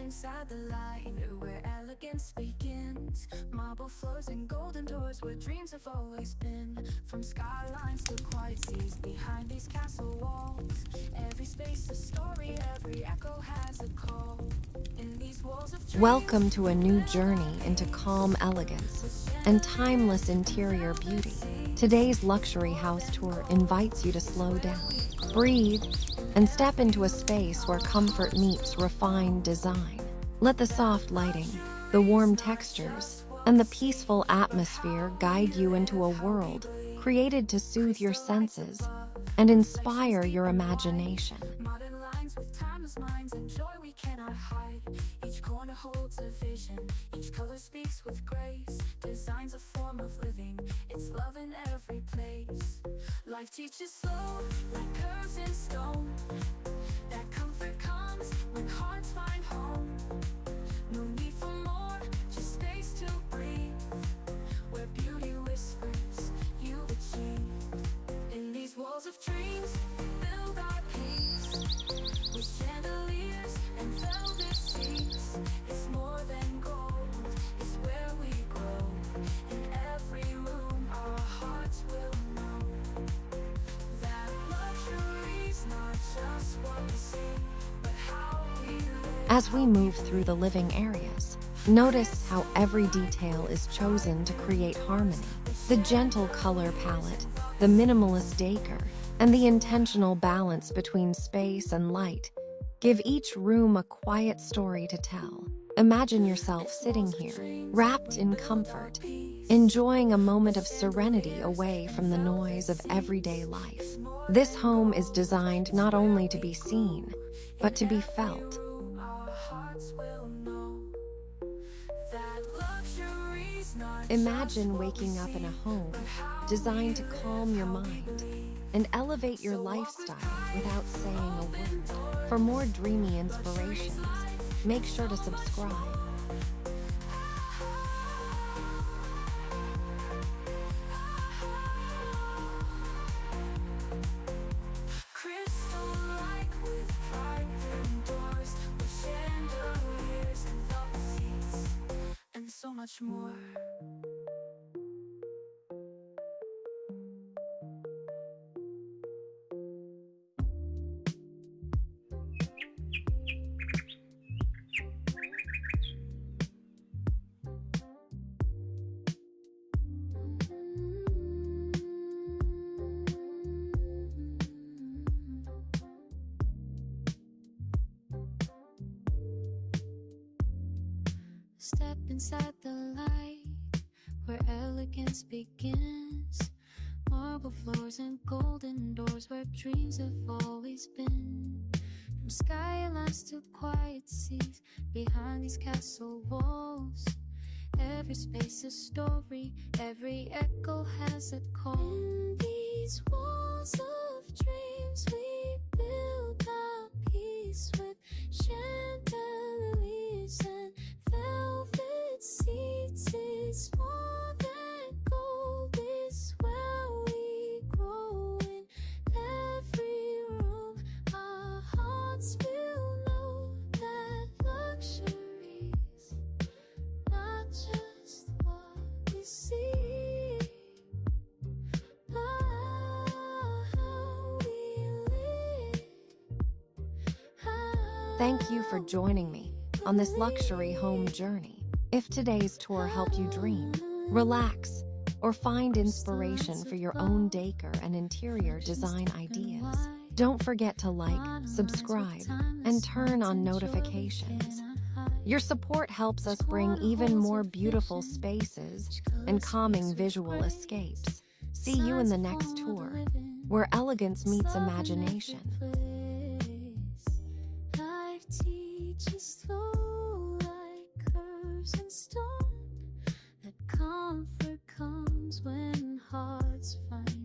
inside the light, where elegance begins. Marble floors and golden doors, where dreams have always been. From skylines to quiet seas, behind these castle walls, every space a story, every echo has a call. In these walls of dreams, Welcome to a new journey into calm elegance and timeless interior beauty. Today's luxury house tour invites you to slow down, breathe, and step into a space where comfort meets refined design. Let the soft lighting, the warm textures, and the peaceful atmosphere guide you into a world created to soothe your senses and inspire your imagination. modern lines with timeless minds and joy we cannot hide. Each corner holds a vision, each color speaks with grace. Design's a form of living, it's love in every place. Life teaches slow, like curves in stone. That comfort comes when hearts find home. No need for more, just space to breathe. Where beauty whispers, you achieve. In these walls of dreams, build our peace. With chandeliers and velvet seats, it's more than gold, it's where we grow. In every room, our hearts will know that luxury's not just what we see, but how we live. As we move through the living areas, notice how every detail is chosen to create harmony. The gentle color palette, the minimalist decor, and the intentional balance between space and light give each room a quiet story to tell. Imagine yourself sitting here, wrapped in comfort, enjoying a moment of serenity away from the noise of everyday life. This home is designed not only to be seen, but to be felt. Our hearts will know that luxury's not Imagine waking up in a home designed to calm your mind and elevate your lifestyle without saying a word. For more dreamy inspirations, make sure to subscribe. crystal-like with bright doors, with chandeliers and velvet seats, and so much more. Step inside the light, where elegance begins. Marble floors and golden doors, where dreams have always been. From skylines to quiet seas, behind these castle walls, every space a story, every echo has a call. In these walls of dreams, we build our peace with chandeliers and velvet seats. It's more than gold, it's where we grow. In every room, our hearts will know that luxury's not just what we see, but how we live. Thank you for joining me on this luxury home journey. If today's tour helped you dream, relax, or find inspiration for your own decor and interior design ideas, don't forget to like, subscribe, and turn on notifications. Your support helps us bring even more beautiful spaces and calming visual escapes. See you in the next tour, where elegance meets imagination. Life teaches slow like curves in stone. That comfort comes when hearts find